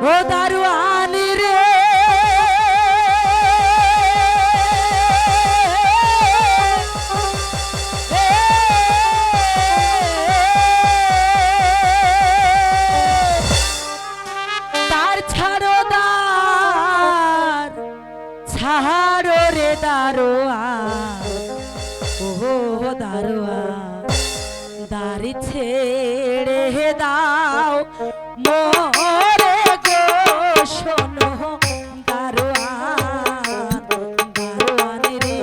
ও দারোয়ান রে তার ছাড়ো রে দারোয়ান ও দারোয়ান দাড়ি ছেড়ে দাও মোরে গো শোনো দারোয়ান দারোয়ান রে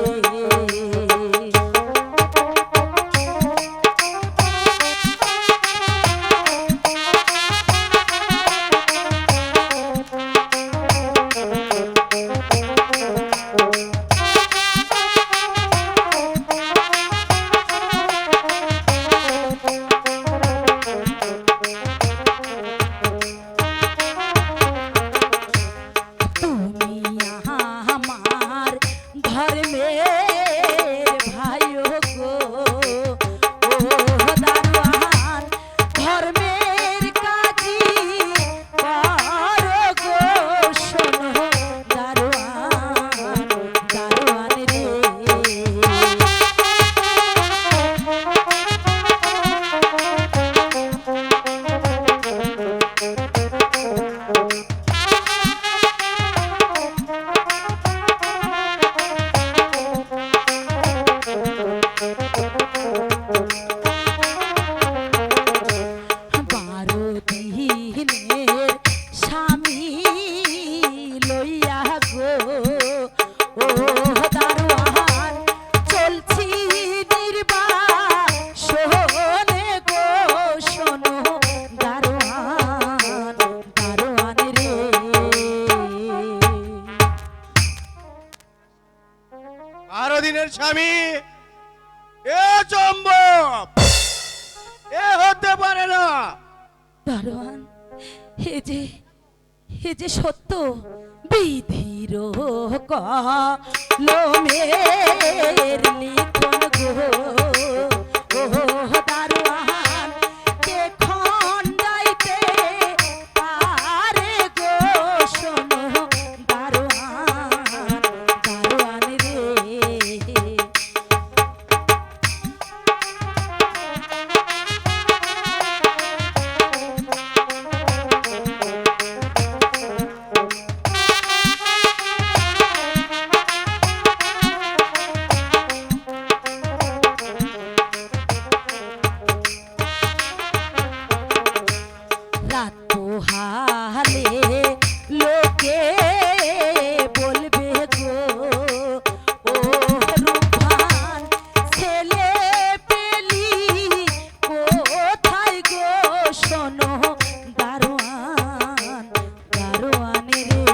স্বামী এ সম্ভব এ হতে পারে না দারোয়ান হে যে সত্য বিধির কলমের লিখন গো ও দারোয়ান কে খন্ডাইতে পারে গো শোনো দারোয়ান দারোয়ান রে রাত পোহালে লোকে বলবে গো ও রূপবান ছেলে পেলি কোথায় গো শোনো দারোয়ান দারোয়ান রে